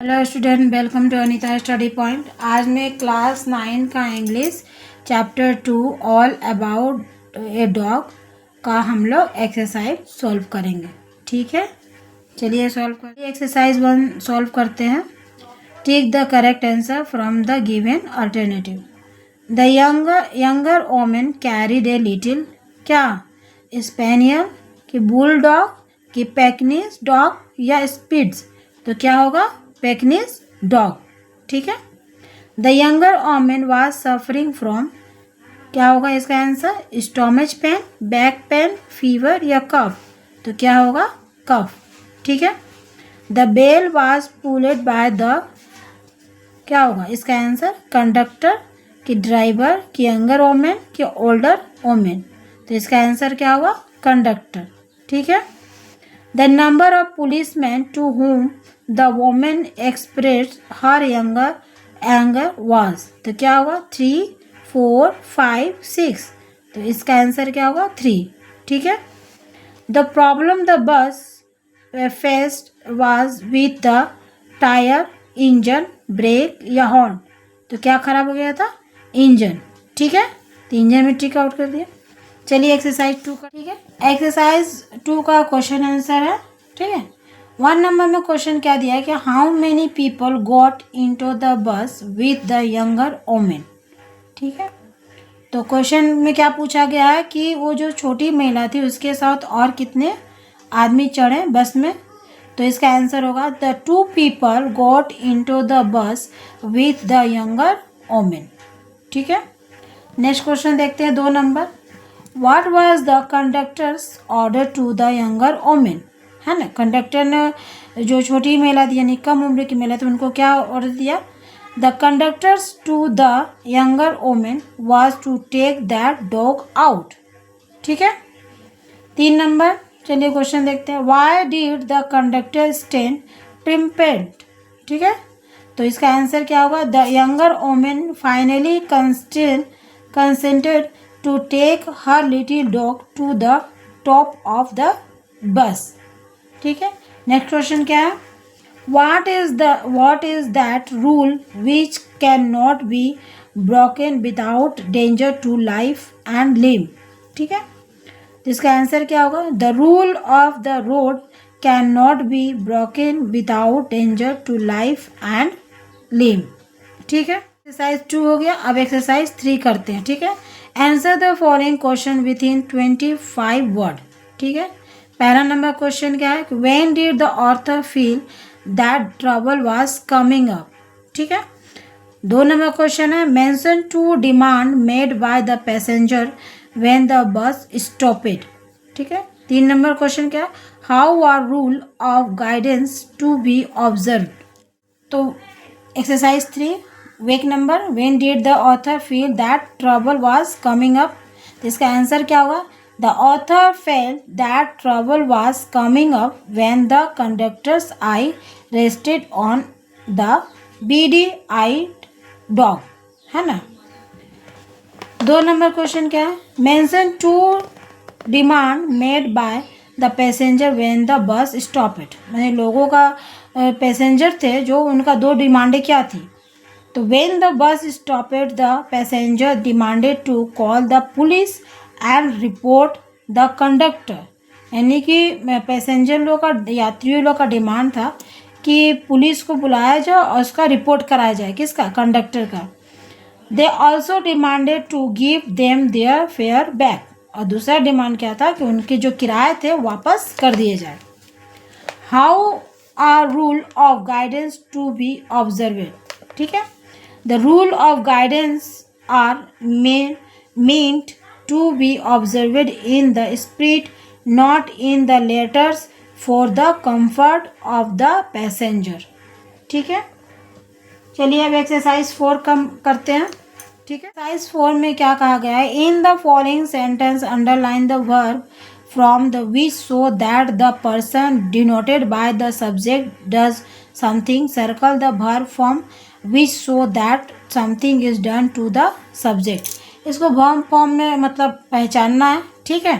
Hello student, welcome to Anita study point. आज मैं class 9 का English chapter 2 all about a dog का हम लोग एक्सरसाइज सॉल्व करेंगे। ठीक है, चलिए सॉल्व करते हैं। एक्सरसाइज 1 सॉल्व करते हैं। Take the correct answer from the given alternative. The younger women carried a little, क्या स्पेनियल कि बुल डॉग कि पेकनीज डॉग या स्पिट्ज, तो क्या होगा पेकनीज डॉग। ठीक है। The younger women was suffering from, क्या होगा इसका answer stomach pen, back pain, fever या कफ, तो क्या होगा कफ। ठीक है। The bell was pulled by the, क्या होगा इसका आंसर कंडक्टर कि ड्राइवर कि यंगर वोमेन कि ओल्डर वोमेन, तो इसका आंसर क्या होगा कंडक्टर। ठीक है। The number of policeman to whom the women express her anger was, तो क्या होगा 3, 4, 5, 6, तो इसका आंसर क्या होगा 3। ठीक है। The problem the bus faced was with the tyre, engine, brake या हॉर्न, तो क्या खराब हो गया था इंजन। ठीक है, तो इंजन में टिक आउट कर दिया। चलिए एक्सरसाइज 2 का, ठीक है, एक्सरसाइज 2 का क्वेश्चन आंसर है। ठीक है। 1 नंबर में क्वेश्चन क्या दिया है कि how many people got into the bus with the younger women. ठीक है, तो क्वेश्चन में क्या पूछा गया है कि वो जो छोटी महिला थी उसके साथ और कितने आदमी चढ़े बस में, तो इसका आंसर होगा the 2 people got into the bus with the younger women. ठीक है। नेक्स्ट क्वेश्चन देखते हैं 2 number. What was the conductor's order to the younger woman, है ना। कंडक्टर ने जो छोटी महिला थी यानी कम उम्र की महिला थी उनको क्या ऑर्डर दिया, the conductors to the younger women was to take that dog out. ठीक है। 3 नंबर, चलिए क्वेश्चन देखते हैं। Why did the conductor stand triumphed. ठीक है, तो इसका आंसर क्या होगा the younger women finally consented to take her little dog to the top of the bus। ठीक है। नेक्स्ट क्वेश्चन क्या है, what is that rule which cannot be broken without danger to life and limb। ठीक है, तो इसका answer क्या होगा the rule of the road can not be broken without danger to life and limb. ठीक है, एक्सरसाइज 2 हो गया। अब एक्सरसाइज 3 करते हैं। ठीक है। Answer the following question within 25 word. ठीक है। पहला नंबर क्वेश्चन क्या है, when did the author feel that trouble was coming up. ठीक है। 2 नंबर क्वेश्चन है mention 2 demand made by the passenger when the bus stopped. ठीक है। 3 नंबर क्वेश्चन क्या है, how are rule of guidance to be observe. तो exercise 3 वेक number, when did the author feel that trouble was coming up, तो इसका answer क्या होगा the author felt that trouble was coming up when the conductors eye rested on the beady eyed dog, है ना। 2 number question क्या है, mention 2 demand made by the passenger when the bus stopped, मैंने लोगों का passenger थे जो उनका 2 डिमांडें क्या थी, तो when the bus stopped the passenger demanded to call the police and report the conductor, यानी कि पैसेंजर लोग का यात्रियों लोग का डिमांड था कि पुलिस को बुलाया जाए और उसका रिपोर्ट कराया जाए, किसका कंडक्टर का। They also demanded to give them their fare back, और दूसरा डिमांड क्या था कि उनके जो किराए थे वापस कर दिए जाए। How are rule of guidance to be observed. ठीक है, the rule of guidance are meant to be observed in the spirit, not in the letters, for the comfort of the passenger। ठीक है। चलिए अब एक्सरसाइज 4 कम करते हैं। ठीक है, एक्सरसाइज 4 में क्या कहा गया है, in the following sentence underline the verb from the which so that the person denoted by the subject does something, circle the verb from which so that something is done to the subject। इसको verb form में मतलब पहचानना है। ठीक है,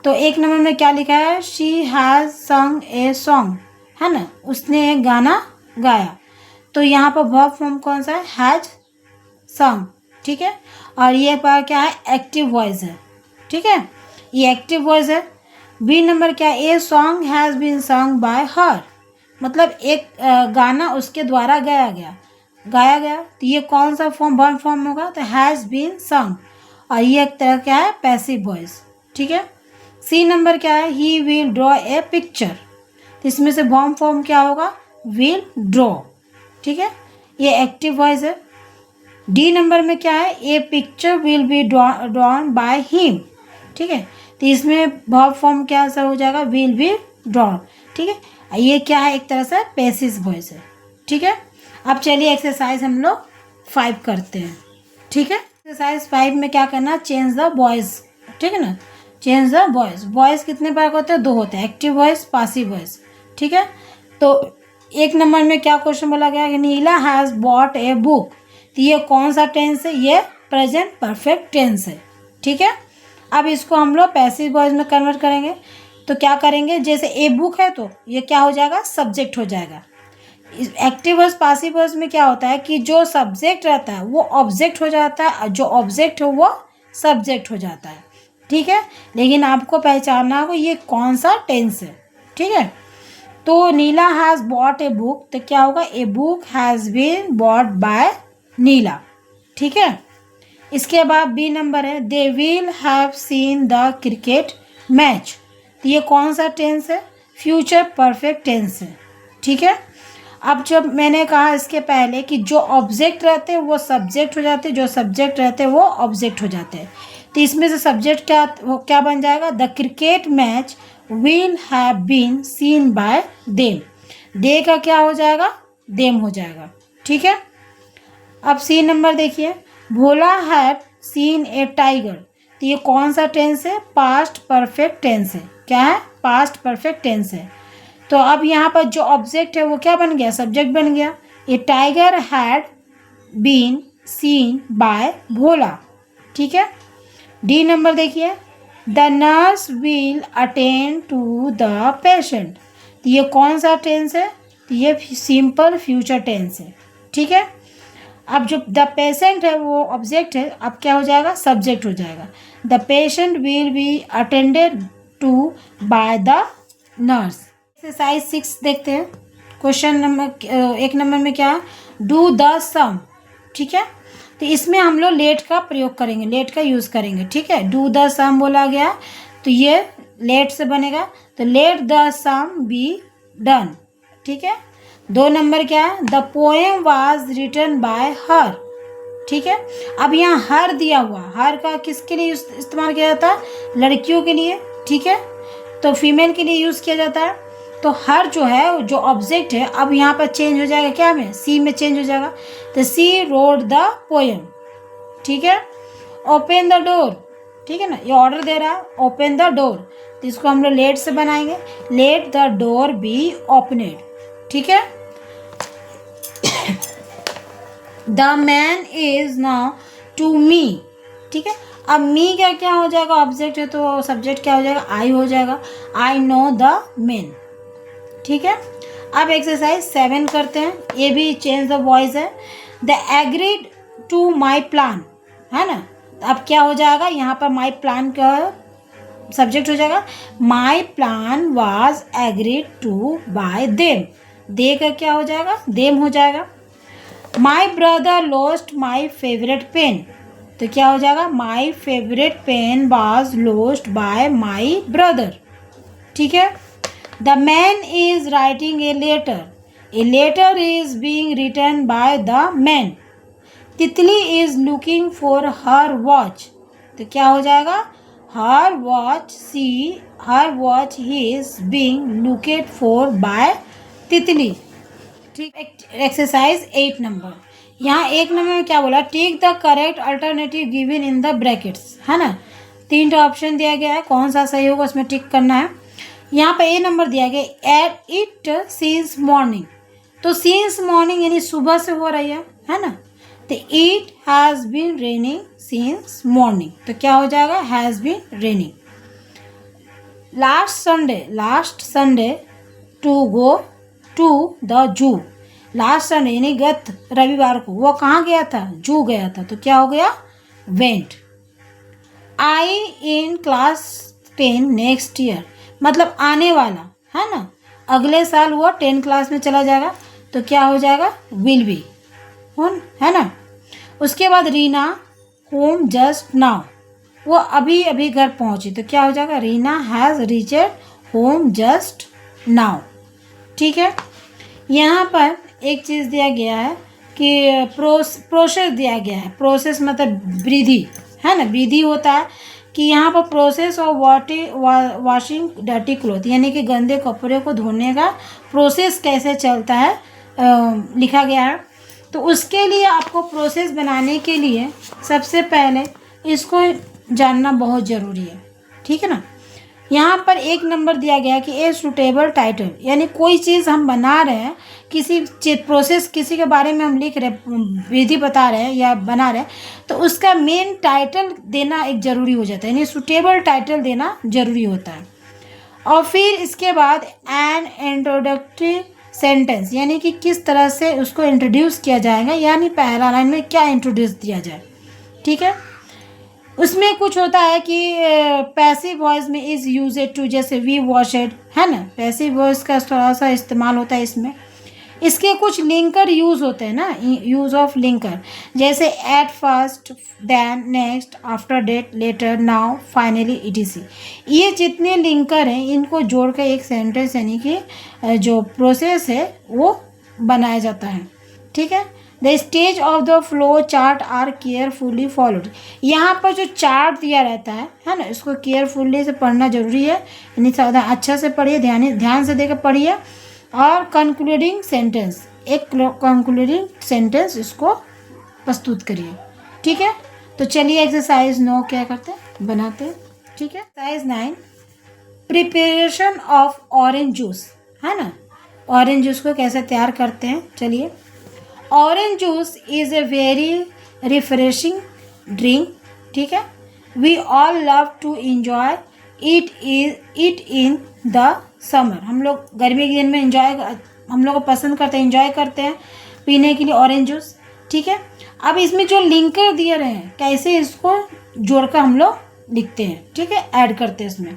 तो 1 number में क्या लिखा है, शी हैज़ सung ए सॉन्ग, है ना, उसने एक गाना गाया। तो यहाँ पर वर्ब फॉर्म कौन सा है, हैज सम, ठीक है। और ये पर क्या है, एक्टिव वॉइस है, ठीक है, ये एक्टिव वॉइस है। बी नंबर क्या है, a song has been song by her, मतलब एक गाना उसके द्वारा गाया गया, तो ये कौन सा फॉर्म, वर्ब फॉर्म होगा, तो हैज़ बीन सॉन्ग, और ये एक तरह क्या है, पैसिव वॉइस, ठीक है। सी नंबर क्या है, he will draw a picture, तो इसमें से वर्ब फॉर्म क्या होगा, विल ड्रॉ, ठीक है, ये एक्टिव वॉइस है। डी नंबर में क्या है, a picture will be drawn by him, ठीक है, तो इसमें वर्ब फॉर्म क्या सा हो जाएगा, विल बी ड्रॉन, ठीक है, ये क्या है, एक तरह से पैसिव वॉइस है, ठीक है। अब चलिए एक्सरसाइज हम लोग 5 करते हैं, ठीक है। एक्सरसाइज 5 में क्या करना, चेंज द वॉइस, ठीक है ना, चेंज द वॉइस। वॉइस कितने प्रकार के होते हैं, 2 होते हैं, एक्टिव वॉइस, पासिव वॉइस, ठीक है। तो 1 नंबर में क्या क्वेश्चन बोला गया कि नीला हैज़ बॉट ए बुक, तो ये कौन सा टेंस है, ये प्रेजेंट परफेक्ट टेंस है, ठीक है। अब इसको हम लोग पैसिव वॉइस में कन्वर्ट करेंगे, तो क्या करेंगे, जैसे ए बुक है तो ये क्या हो जाएगा, सब्जेक्ट हो जाएगा। एक्टिव वॉइस पासिव वॉइस में क्या होता है कि जो सब्जेक्ट रहता है वो ऑब्जेक्ट हो जाता है, और जो ऑब्जेक्ट है वो सब्जेक्ट हो जाता है, ठीक है। लेकिन आपको पहचानना होगा ये कौन सा टेंस है, ठीक है। तो Neela has bought a book, तो क्या होगा, a book has been bought by Neela, ठीक है। इसके बाद बी नंबर है, they will have seen the cricket match, तो ये कौन सा टेंस है, फ्यूचर परफेक्ट टेंस है, ठीक है। अब जब मैंने कहा इसके पहले कि जो ऑब्जेक्ट रहते हैं वो सब्जेक्ट हो जाते हैं, जो सब्जेक्ट रहते हैं वो ऑब्जेक्ट हो जाते हैं, तो इसमें से सब्जेक्ट क्या, वो क्या बन जाएगा, the cricket match will have been seen by them, they का क्या हो जाएगा, देम हो जाएगा, ठीक है। अब सी नंबर देखिए, भोला हैड सीन ए टाइगर, तो ये कौन सा टेंस है, पास्ट परफेक्ट टेंस है, क्या है, पास्ट परफेक्ट टेंस है। तो अब यहाँ पर जो ऑब्जेक्ट है वो क्या बन गया, सब्जेक्ट बन गया, a tiger had been seen by Bhola, ठीक है। डी नंबर देखिए, the nurse will attend to the patient, तो ये कौन सा टेंस है, तो ये सिंपल फ्यूचर टेंस है, ठीक है। अब जो द पेशेंट है वो ऑब्जेक्ट है, अब क्या हो जाएगा, सब्जेक्ट हो जाएगा, the patient will be attended to by the nurse. Exercise 6 देखते हैं, क्वेश्चन नंबर 1 नंबर में क्या है, डू द सम, ठीक है, तो इसमें हम लोग लेट का प्रयोग करेंगे, लेट का यूज़ करेंगे, ठीक है। डू द सम बोला गया तो ये लेट से बनेगा, तो let the sum be done, ठीक है। 2 नंबर क्या है, the poem was written by her, ठीक है। अब यहाँ हर दिया हुआ, हर का किसके लिए इस्तेमाल किया जाता है, लड़कियों के लिए, ठीक है, तो फीमेल के लिए यूज़ किया जाता है। तो हर जो है, जो ऑब्जेक्ट है, अब यहाँ पर चेंज हो जाएगा, क्या में, सी में चेंज हो जाएगा, तो सी रोड द पोएम, ठीक है। ओपन द डोर, ठीक है ना, ये ऑर्डर दे रहा है, ओपन द डोर, तो इसको हम लोग लेट से बनाएंगे, let the door be opened, ठीक है। The man is now to me, ठीक है। अब मी का क्या हो जाएगा, ऑब्जेक्ट है तो सब्जेक्ट क्या हो जाएगा, आई हो जाएगा, आई नो द मैन, ठीक है। अब एक्सरसाइज 7 करते हैं, ये भी चेंज द वॉइस है, the agreed to my plan, है ना, अब क्या हो जाएगा, यहाँ पर माई प्लान का सब्जेक्ट हो जाएगा, my plan was agreed to by them, they का क्या हो जाएगा, देम हो जाएगा। My brother lost my favourite pen, तो क्या हो जाएगा, my favourite pen was lost by my brother, ठीक है। The man is writing a letter is being written by the man, Titli is looking for her watch, तो क्या हो जाएगा, हर वॉच ही is being looked for by तितली, ठीक। Exercise 8 number, यहाँ 1 नंबर में क्या बोला, take the correct alternative given in the brackets, है ना, 3 ऑप्शन दिया गया है, कौन सा सही होगा उसमें टिक करना है। यहाँ पे ए नंबर दिया गया, एट इट सिंस मॉर्निंग, तो सिंस मॉर्निंग यानी सुबह से हो रही है ना, तो it has been raining since morning, तो क्या हो जाएगा, has been raining. Last Sunday to go to the zoo, last Sunday यानी गत रविवार को वो कहाँ गया था, जू गया था। तो क्या हो गया, went. I in class 10 next year, मतलब आने वाला है ना, अगले साल वो 10 क्लास में चला जाएगा। तो क्या हो जाएगा, विल बी, है ना। उसके बाद रीना होम जस्ट नाउ, वो अभी अभी घर पहुंची। तो क्या हो जाएगा, Reena has reached home just now. ठीक है। यहाँ पर एक चीज़ दिया गया है कि प्रोसेस दिया गया है। प्रोसेस मतलब विधि, है ना, विधि होता है कि यहाँ पर process of washing dirty cloth, यानी कि गंदे कपड़े को धोने का प्रोसेस कैसे चलता है लिखा गया है। तो उसके लिए आपको प्रोसेस बनाने के लिए सबसे पहले इसको जानना बहुत ज़रूरी है। ठीक है ना। यहाँ पर 1 नंबर दिया गया कि ए सुटेबल टाइटल, यानी कोई चीज़ हम बना रहे हैं, किसी प्रोसेस किसी के बारे में हम लिख रहे, विधि बता रहे हैं या बना रहे हैं, तो उसका मेन टाइटल देना एक ज़रूरी हो जाता है, यानी सुटेबल टाइटल देना ज़रूरी होता है। और फिर इसके बाद एन इंट्रोडक्टरी सेंटेंस, यानी कि किस तरह से उसको इंट्रोड्यूस किया जाएगा, यानी पहला लाइन में क्या इंट्रोड्यूस दिया जाए। ठीक है। उसमें कुछ होता है कि पैसिव वॉइस में इज़ यूजेड टू, जैसे वी वॉश इट, है ना, पैसिव वॉइस का थोड़ा सा इस्तेमाल होता है इसमें। इसके कुछ लिंकर यूज़ होते हैं ना, यूज़ ऑफ लिंकर, जैसे at first, then, next, after that, later, now, finally, etc। ये जितने लिंकर हैं इनको जोड़ कर एक सेंटेंस यानी कि जो प्रोसेस है वो बनाया जाता है। ठीक है। The stage of the flow chart are carefully followed, यहाँ पर जो चार्ट दिया रहता है ना, इसको केयरफुली से पढ़ना जरूरी है, यानी ज़्यादा अच्छा से पढ़िए, ध्यान से देकर पढ़िए। और कंक्लूडिंग सेंटेंस, एक कंक्लूडिंग सेंटेंस इसको प्रस्तुत करिए। ठीक है। तो चलिए एक्सरसाइज 9 क्या करते हैं, बनाते हैं। ठीक है। Exercise 9, preparation of orange juice, है ना, ऑरेंज जूस को कैसे तैयार करते हैं। चलिए, orange juice is a very refreshing drink. ठीक है। We all love to enjoy it in the summer, हम लोग गर्मी के दिन में हम लोग पसंद करते हैं, इंजॉय करते हैं पीने के लिए ऑरेंज जूस। ठीक है। अब इसमें जो लिंकर दिए रहे हैं कैसे इसको जोड़कर हम लोग लिखते हैं। ठीक है, ऐड करते हैं इसमें।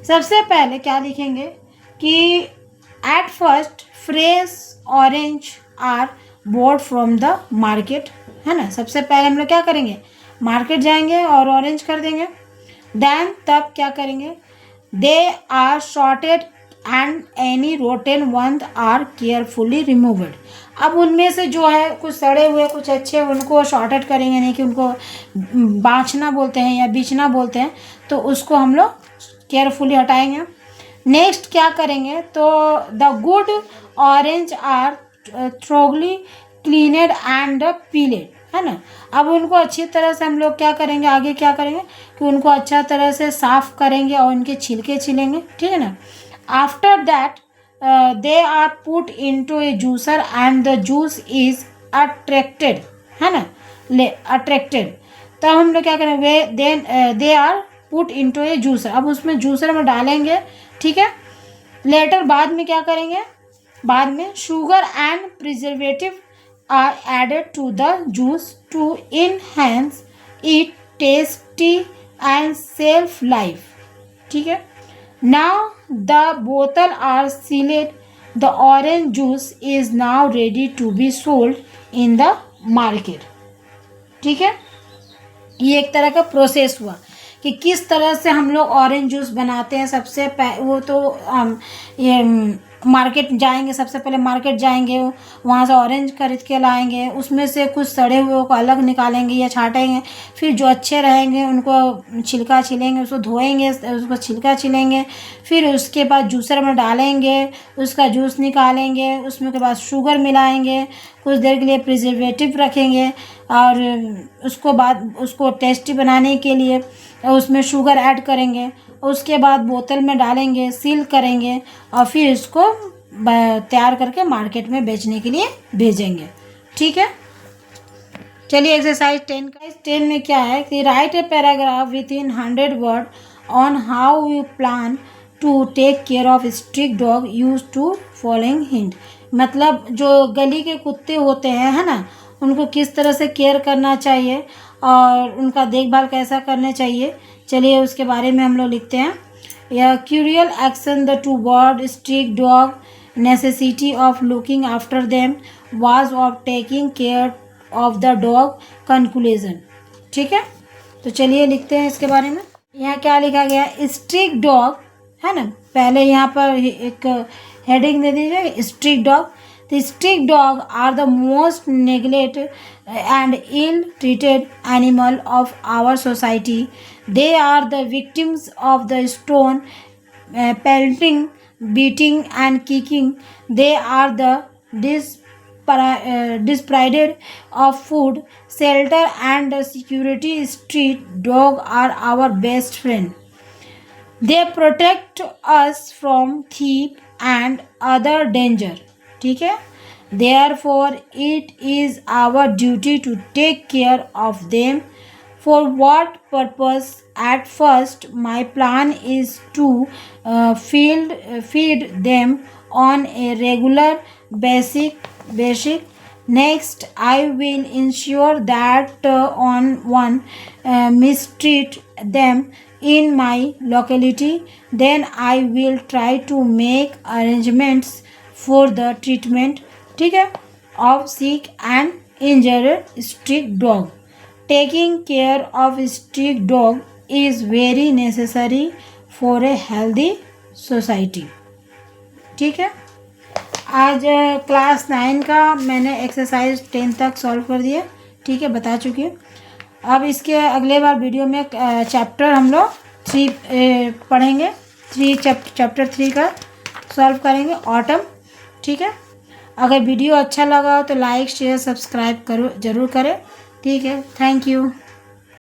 सबसे पहले क्या लिखेंगे कि at first fresh orange are bought from the market, है ना। सबसे पहले हम लोग क्या करेंगे, मार्केट जाएंगे और ऑरेंज कर देंगे। देन तब क्या करेंगे, they are sorted and any rotten ones are carefully removed. अब उनमें से जो है कुछ सड़े हुए कुछ अच्छे उनको शॉर्टेड करेंगे, यानी कि उनको बाँचना बोलते हैं या बीचना बोलते हैं, तो उसको हम लोग केयरफुली हटाएंगे। नेक्स्ट क्या करेंगे, तो the good orange are thoroughly cleaned and peeled, है ना। अब उनको अच्छी तरह से हम लोग क्या करेंगे, आगे क्या करेंगे कि उनको अच्छा तरह से साफ करेंगे और उनके छिलके छिलेंगे। ठीक है ना। After that they are put into a juicer and the juice is attracted, है ना, अट्रैक्टेड। तब हम लोग क्या करेंगे, then they are put into a juicer, अब उसमें जूसर में डालेंगे। ठीक है। लेटर बाद में क्या करेंगे, बाद में sugar and preservative are added to the juice to enhance it tasty and self life. ठीक है। नाउ द बोतल are sealed, the orange juice is now ready to be sold in the market. ठीक है। ये एक तरह का process हुआ कि किस तरह से हम लोग ऑरेंज जूस बनाते हैं। सबसे वो तो ये मार्केट जाएंगे, सबसे पहले मार्केट जाएंगे, वहाँ से ऑरेंज खरीद के लाएंगे, उसमें से कुछ सड़े हुए को अलग निकालेंगे या छाटेंगे, फिर जो अच्छे रहेंगे उनको छिलका छिलेंगे, उसको धोएंगे, उसको छिलका छिलेंगे, फिर उसके बाद जूसर में डालेंगे, उसका जूस निकालेंगे, उसमें के बाद शुगर मिलाएंगे, कुछ देर के लिए प्रिजर्वेटिव रखेंगे और उसको बाद उसको टेस्टी बनाने के लिए उसमें शुगर ऐड करेंगे, उसके बाद बोतल में डालेंगे, सील करेंगे और फिर इसको तैयार करके मार्केट में बेचने के लिए भेजेंगे। ठीक है। चलिए एक्सरसाइज 10 का, 10 में क्या है कि write a paragraph within 100 word on how you plan to take care of strict dog use to following hint. मतलब जो गली के कुत्ते होते हैं, है ना, उनको किस तरह से केयर करना चाहिए और उनका देखभाल कैसा करना चाहिए, चलिए उसके बारे में हम लोग लिखते हैं। या क्यूरियल action the toward street dog, necessity of looking after them, was of taking care of the dog, conclusion. ठीक है, तो चलिए लिखते हैं इसके बारे में। यहाँ क्या लिखा गया, स्ट्रीट डॉग, है ना, पहले यहाँ पर एक हेडिंग दे दीजिए street dog. The street dog are the most neglected and ill-treated animal of our society. They are the victims of the stone pelting, beating, and kicking. They are the deprived of food, shelter, and security. Street dog are our best friend. They protect us from thief and other danger. ठीक है, therefore it is our duty to take care of them. For what purpose? At first my plan is to feed them on a regular basic. Next I will ensure that on one mistreat them in my locality. Then I will try to make arrangements for the treatment, ठीक है, of sick and injured street dog. Taking care of street dog is very necessary for a healthy society. ठीक है, आज class 9 का मैंने exercise 10 तक solve कर दिया। ठीक है, बता चुकी हूँ। अब इसके अगले बार वीडियो में चैप्टर हम लोग 3 पढ़ेंगे। चैप्टर 3 का सॉल्व करेंगे, ऑटम। ठीक है, अगर वीडियो अच्छा लगा हो तो लाइक शेयर सब्सक्राइब जरूर करें। ठीक है, थैंक यू।